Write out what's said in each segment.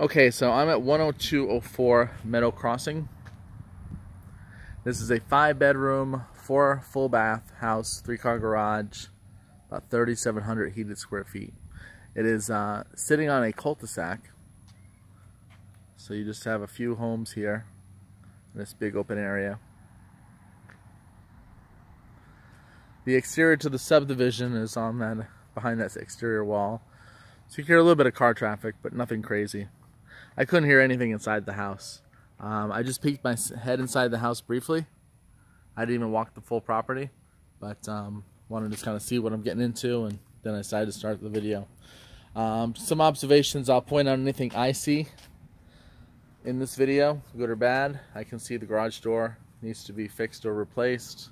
Okay, so I'm at 10204 Meadow Crossing. This is a 5-bedroom, 4 full bath house, 3-car garage, about 3,700 heated square feet. It is sitting on a cul-de-sac, so you just have a few homes here in this big open area. The exterior to the subdivision is on that, behind that exterior wall, so you can hear a little bit of car traffic, but nothing crazy. I couldn't hear anything inside the house. I just peeked my head inside the house briefly. I didn't even walk the full property, but wanted to kind of see what I'm getting into, and then I decided to start the video. Some observations, I'll point out anything I see in this video, good or bad. I can see the garage door needs to be fixed or replaced.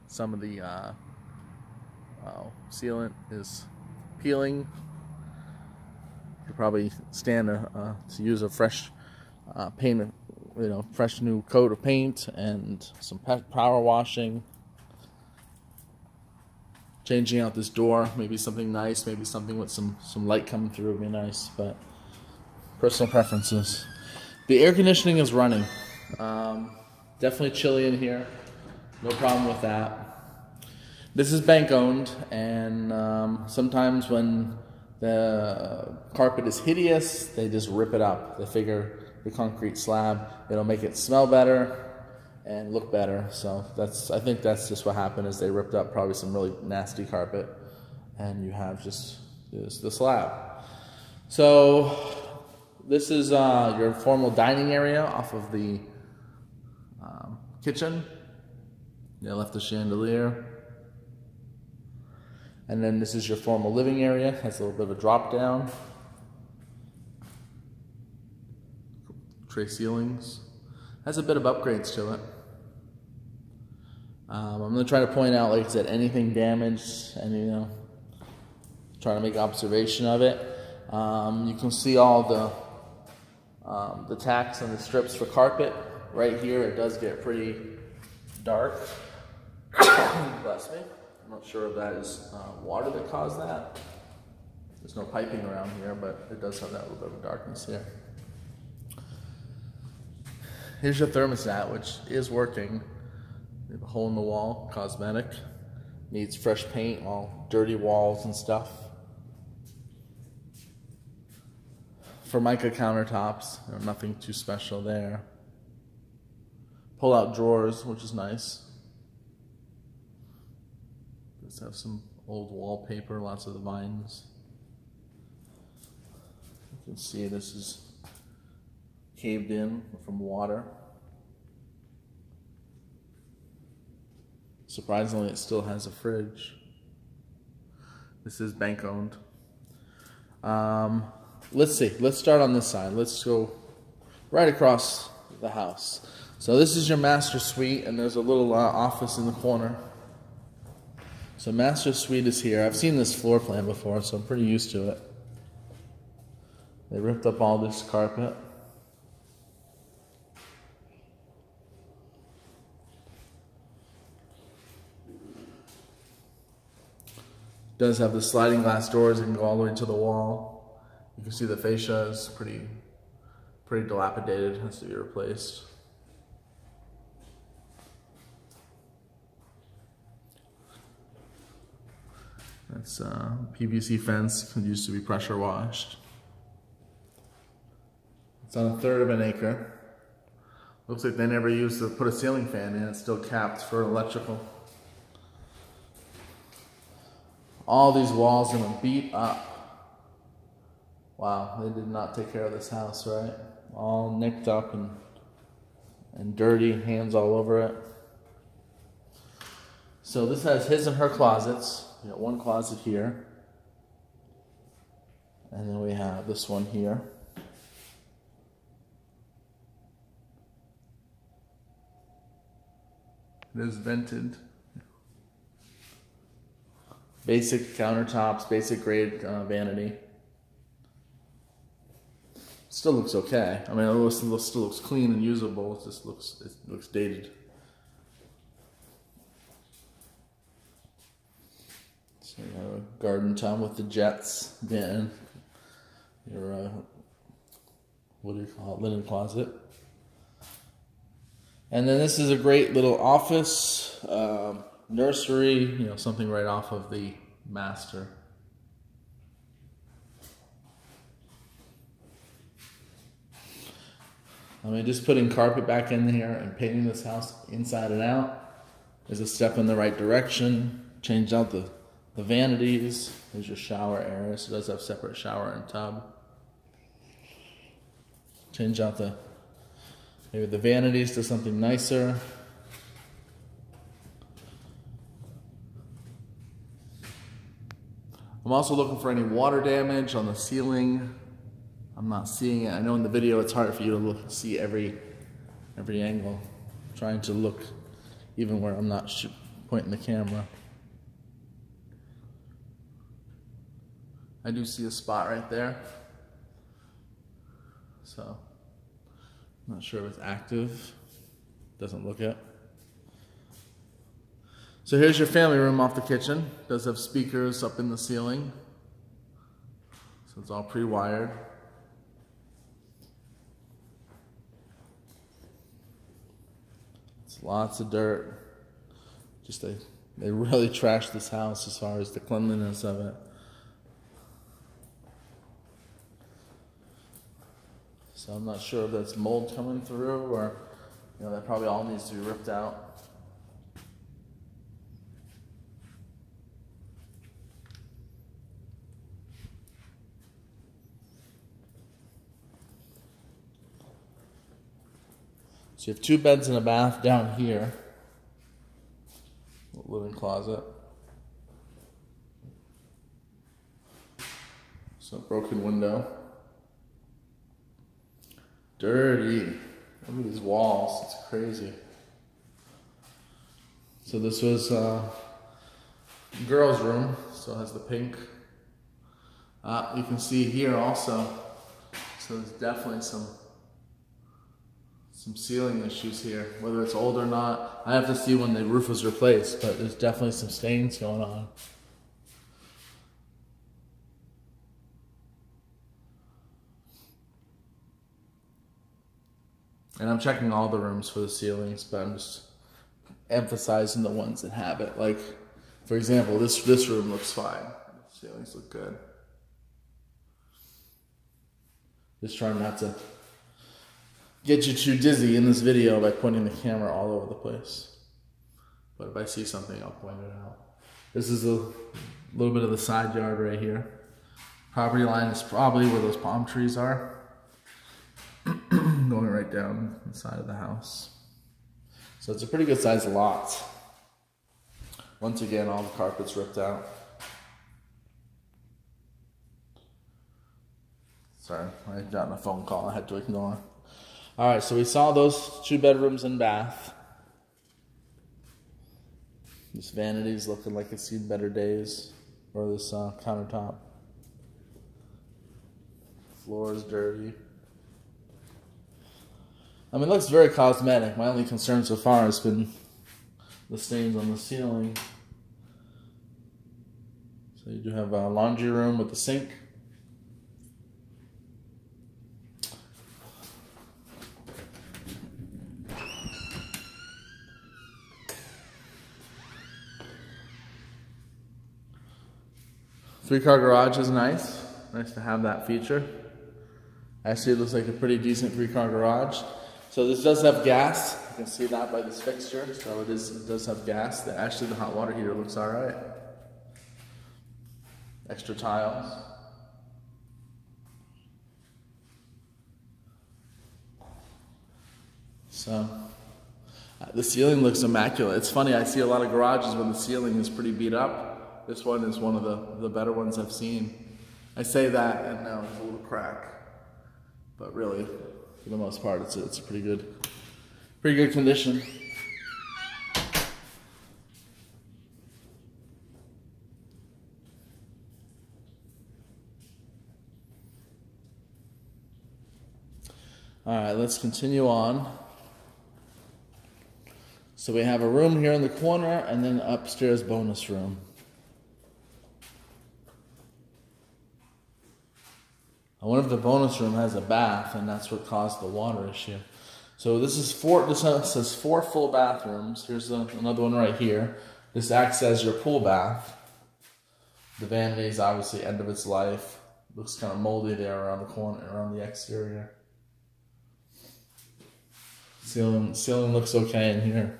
Some of the sealant is peeling. You probably stand to use a fresh paint, fresh new coat of paint, and some power washing. Changing out this door, maybe something nice, maybe something with some light coming through would be nice, but personal preferences. The air conditioning is running. Definitely chilly in here, no problem with that. This is bank owned, and sometimes when the carpet is hideous, they just rip it up. They figure the concrete slab, it'll make it smell better and look better. So I think that's just what happened, is they ripped up probably some really nasty carpet, and you have just the slab. So this is your formal dining area off of the kitchen. They left the chandelier. And then this is your formal living area. Has a little bit of a drop down. Tray ceilings. Has a bit of upgrades to it. I'm going to try to point out, like I said, anything damaged, and try to make observation of it. You can see all the tacks and the strips for carpet. Right here it does get pretty dark. Bless me. I'm not sure if that is water that caused that. There's no piping around here, but it does have that little bit of darkness here. Here's your thermostat, which is working. You have a hole in the wall, cosmetic. Needs fresh paint, all dirty walls and stuff. Formica countertops, nothing too special there. Pull out drawers, which is nice. Let's have some old wallpaper, lots of the vines. You can see this is caved in from water. Surprisingly, it still has a fridge. This is bank owned. Let's see, let's start on this side. Let's go right across the house. So this is your master suite, and there's a little office in the corner. So master suite is here. I've seen this floor plan before, so I'm pretty used to it. They ripped up all this carpet. It does have the sliding glass doors that can go all the way to the wall. You can see the fascia is pretty dilapidated, has to be replaced. That's PVC fence, used to be pressure washed. It's on 1/3 of an acre. Looks like they never used to put a ceiling fan in. It's still capped for electrical. All these walls are beat up. Wow, they did not take care of this house, right? All nicked up and dirty, hands all over it. So this has his and her closets. We got one closet here, and then we have this one here. It is vented. Basic countertops, basic grade vanity. Still looks okay. I mean, it still looks clean and usable. It just looks dated. So you have a garden tub with the jets. Then your what do you call it, linen closet. And then this is a great little office, nursery, you know, something right off of the master. I mean, just putting carpet back in here and painting this house inside and out is a step in the right direction. Change out the vanities. There's your shower area, so it does have separate shower and tub. Change out maybe the vanities to something nicer. I'm also looking for any water damage on the ceiling. I'm not seeing it. I know in the video it's hard for you to see every angle. I'm trying to look even where I'm not pointing the camera. I do see a spot right there. So, I'm not sure if it's active. Doesn't look it. So here's your family room off the kitchen. It does have speakers up in the ceiling. So it's all pre-wired. It's lots of dirt. Just they really trashed this house as far as the cleanliness of it. So I'm not sure if that's mold coming through or, you know, that probably all needs to be ripped out. So you have 2 beds and a bath down here. Living closet. So broken window. Dirty. Look at these walls. It's crazy. So this was girls' room. So it has the pink. You can see here also. So there's definitely some ceiling issues here. Whether it's old or not, I have to see when the roof was replaced. But there's definitely some stains going on. And I'm checking all the rooms for the ceilings, but I'm just emphasizing the ones that have it. Like, for example, this room looks fine. The ceilings look good. Just trying not to get you too dizzy in this video by pointing the camera all over the place. But if I see something, I'll point it out. This is a little bit of the side yard right here. Property line is probably where those palm trees are. Going right down the side of the house. So it's a pretty good sized lot. Once again, all the carpet's ripped out. Sorry, I got a phone call I had to ignore. Alright, so we saw those 2 bedrooms and bath. This vanity's looking like it's seen better days. Or this countertop. Floor is dirty. I mean, it looks very cosmetic. My only concern so far has been the stains on the ceiling. So you do have a laundry room with a sink. Three-car garage is nice. Nice to have that feature. Actually, it looks like a pretty decent 3-car garage. So this does have gas. You can see that by this fixture. So it does have gas. Actually, the hot water heater looks all right. Extra tiles. So the ceiling looks immaculate. It's funny, I see a lot of garages where the ceiling is pretty beat up. This one is one of the better ones I've seen. I say that and now there's a little crack. But really, for the most part, it's a pretty good condition. All right, let's continue on. So we have a room here in the corner and then upstairs bonus room. One of the bonus room has a bath, and that's what caused the water issue. So this is this house has 4 full bathrooms. Here's another one right here. This acts as your pool bath. The vanity is obviously end of its life. Looks kind of moldy there around the corner, around the exterior. Ceiling looks okay in here.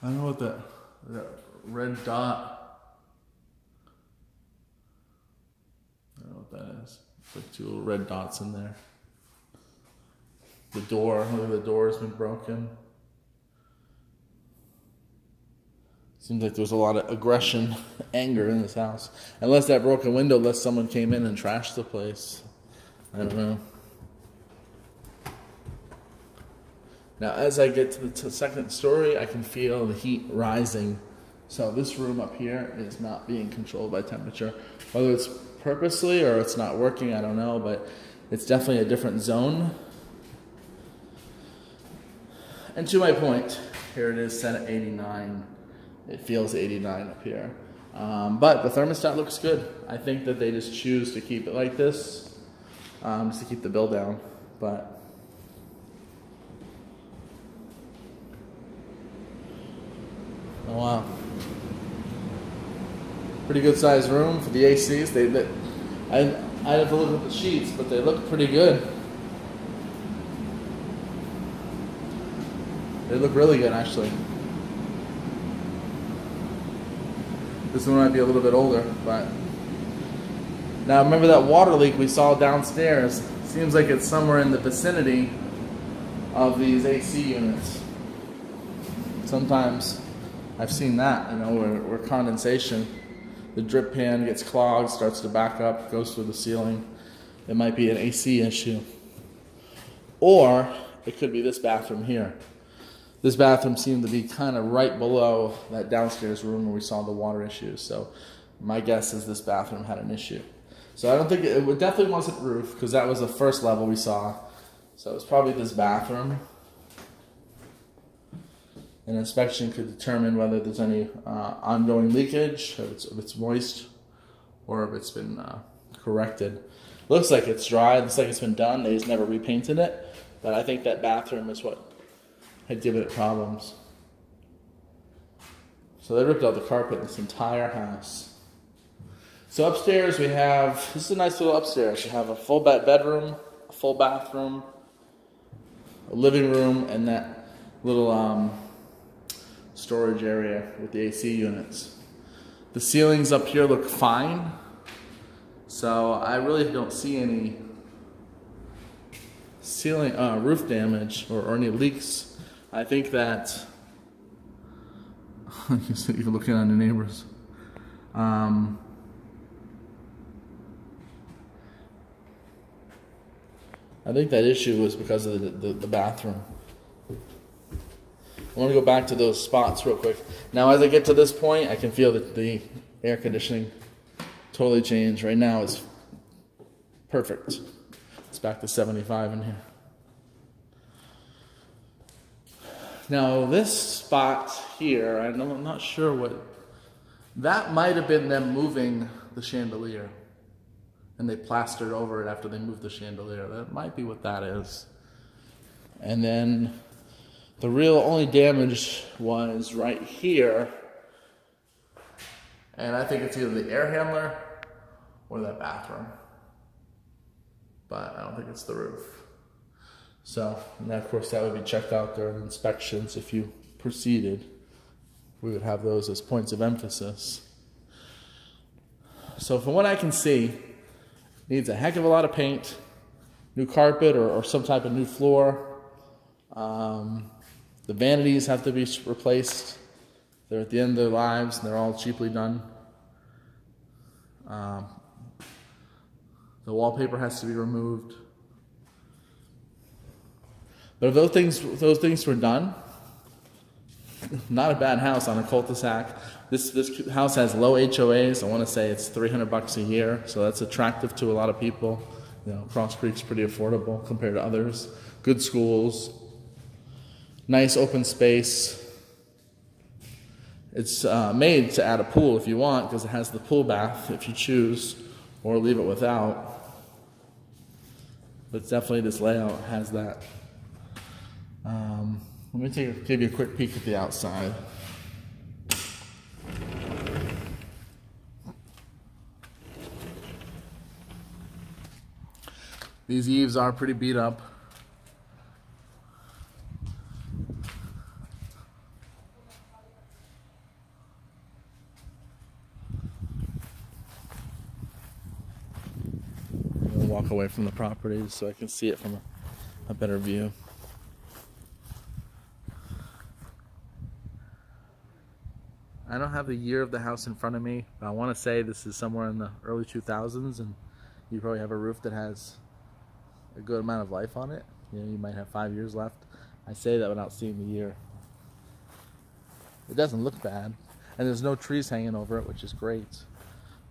I don't know what that red dot. I don't know what that is. It's like 2 little red dots in there. The door, look at the door has been broken. Seems like there's a lot of aggression, anger in this house. Unless that broken window lets someone came in and trashed the place. I don't know. Now, as I get to the second story, I can feel the heat rising. So this room up here is not being controlled by temperature. Whether it's purposely or it's not working, I don't know, but it's definitely a different zone. And to my point, here it is set at 89. It feels 89 up here. But the thermostat looks good. I think that they just choose to keep it like this, just to keep the bill down. But oh wow, pretty good sized room for the ACs. I have to look at the sheets, but they look pretty good. They look really good, actually. This one might be a little bit older, but now remember that water leak we saw downstairs? Seems like it's somewhere in the vicinity of these AC units. Sometimes I've seen that, you know, where condensation, the drip pan gets clogged, starts to back up, goes through the ceiling. It might be an AC issue. Or it could be this bathroom here. This bathroom seemed to be kind of right below that downstairs room where we saw the water issues. So my guess is this bathroom had an issue. So I don't think it definitely wasn't roof, because that was the first level we saw. So it's probably this bathroom. An inspection could determine whether there's any ongoing leakage, if it's moist, or if it's been corrected. Looks like it's dry. Looks like it's been done. They just never repainted it. But I think that bathroom is what had given it problems. So they ripped out the carpet in this entire house. So upstairs we have, this is a nice little upstairs. You have a full bedroom, a full bathroom, a living room, and that little storage area with the AC units. The ceilings up here look fine. So I really don't see any ceiling, roof damage or any leaks. I think that you're looking on the neighbors. I think that issue was because of the bathroom. I want to go back to those spots real quick. Now, as I get to this point, I can feel that the air conditioning totally changed. Right now, it's perfect. It's back to 75 in here. Now this spot here, I'm not sure what, that might have been them moving the chandelier. And they plastered over it after they moved the chandelier. That might be what that is. And then the real only damage was right here. And I think it's either the air handler or that bathroom. But I don't think it's the roof. So, and of course that would be checked out during inspections if you proceeded. We would have those as points of emphasis. So from what I can see, needs a heck of a lot of paint, new carpet or some type of new floor. The vanities have to be replaced. They're at the end of their lives and they're all cheaply done. The wallpaper has to be removed. But if those things were done, not a bad house on a cul-de-sac. This house has low HOAs. I want to say it's $300 a year, so that's attractive to a lot of people. You know, Cross Creek's pretty affordable compared to others. Good schools, nice open space, It's made to add a pool if you want, because it has the pool bath if you choose, or leave it without. But definitely this layout has that. Let me give you a quick peek at the outside. These eaves are pretty beat up. I'm gonna walk away from the property so I can see it from a better view. I don't have the year of the house in front of me, but I want to say this is somewhere in the early 2000s, and you probably have a roof that has a good amount of life on it. You know, you might have 5 years left. I say that without seeing the year. It doesn't look bad, and there's no trees hanging over it, which is great,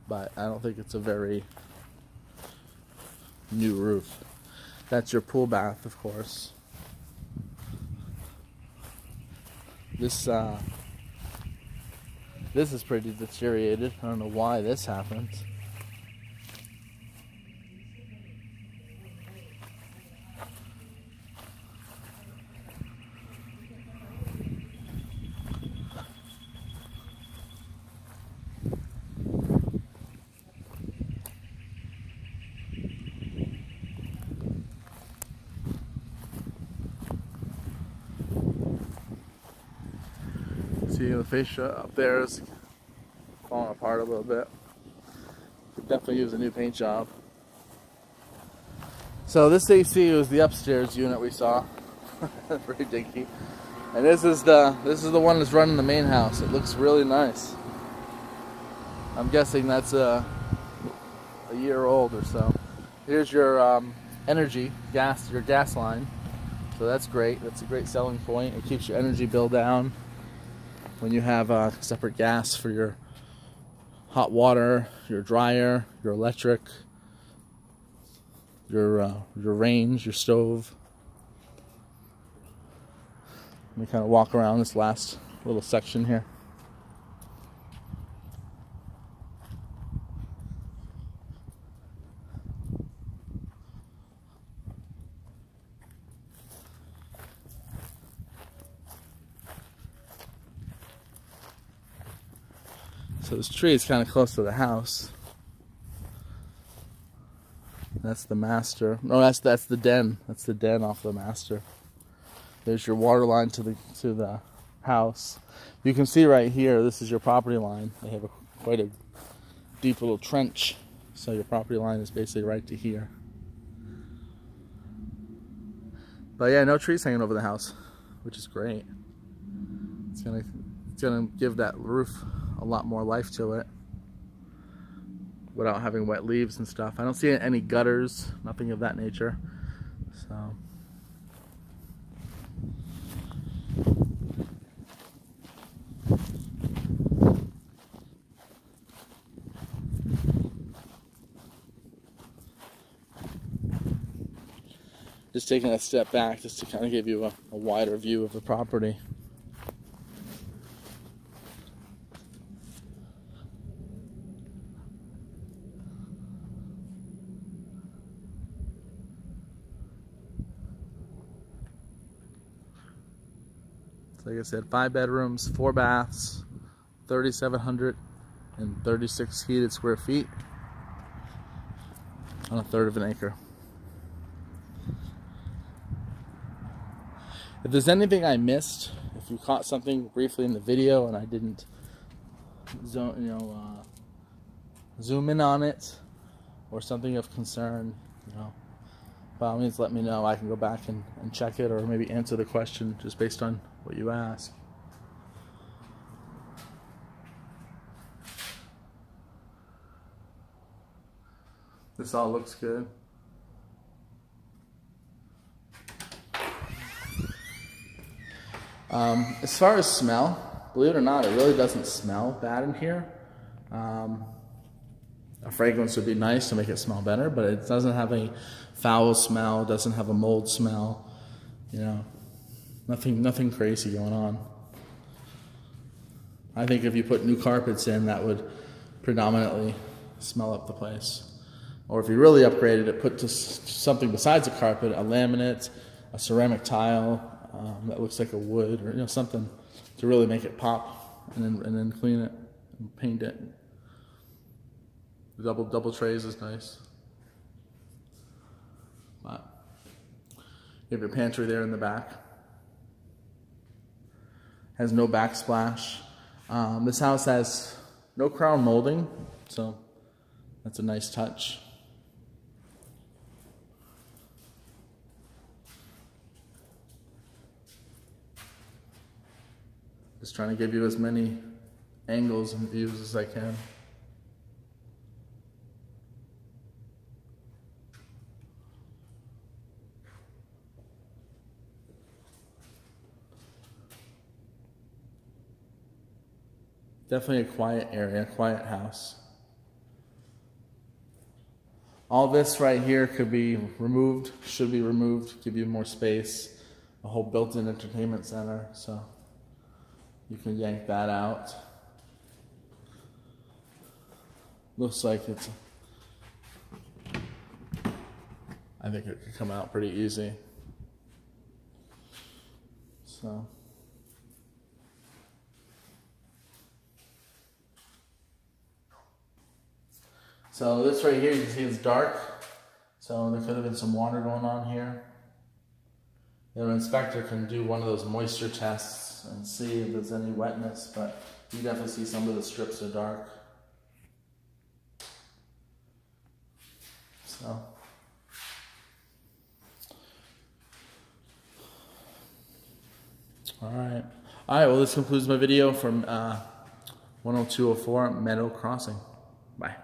but I don't think it's a very new roof. That's your pool bath, of course. This is pretty deteriorated. I don't know why this happened. See, the fascia up there is falling apart a little bit. Could definitely use a new paint job. So this AC was the upstairs unit we saw. Pretty dinky. And this is the one that's running the main house. It looks really nice. I'm guessing that's a year old or so. Here's your energy your gas line. So that's great. That's a great selling point. It keeps your energy bill down when you have separate gas for your hot water, your dryer, your electric, your range, your stove. Let me kind of walk around this last little section here. So this tree is kind of close to the house. That's the master. No, that's the den. That's the den off the master. There's your water line to the house. You can see right here, this is your property line. They have quite a deep little trench. So your property line is basically right to here. But yeah, no trees hanging over the house, which is great. It's gonna give that roof a lot more life to it without having wet leaves and stuff. I don't see any gutters, nothing of that nature. So just taking a step back just to kind of give you a wider view of the property. Like I said, 5 bedrooms, 4 baths, 3,736 heated square feet on 1/3 of an acre. If there's anything I missed, if you caught something briefly in the video and I didn't zoom in on it, or something of concern, by all means let me know. I can go back and check it, or maybe answer the question just based on what you ask. This all looks good. As far as smell, believe it or not, it really doesn't smell bad in here. A fragrance would be nice to make it smell better, but it doesn't have any foul smell, doesn't have a mold smell, nothing crazy going on. I think if you put new carpets in, that would predominantly smell up the place. Or if you really upgraded it, put just something besides a carpet, a laminate, a ceramic tile that looks like a wood, or something to really make it pop, and then clean it and paint it. The double trays is nice. But you have your pantry there in the back. Has no backsplash. This house has no crown molding, so that's a nice touch. Just trying to give you as many angles and views as I can. Definitely a quiet area, quiet house. All this right here could be removed, should be removed, give you more space. A whole built-in entertainment center, so you can yank that out. Looks like it's, I think it could come out pretty easy. So this right here, you can see it's dark. So there could have been some water going on here. The inspector can do one of those moisture tests and see if there's any wetness, but you definitely see some of the strips are dark. So. Alright, well this concludes my video from 10204 Meadow Crossing. Bye.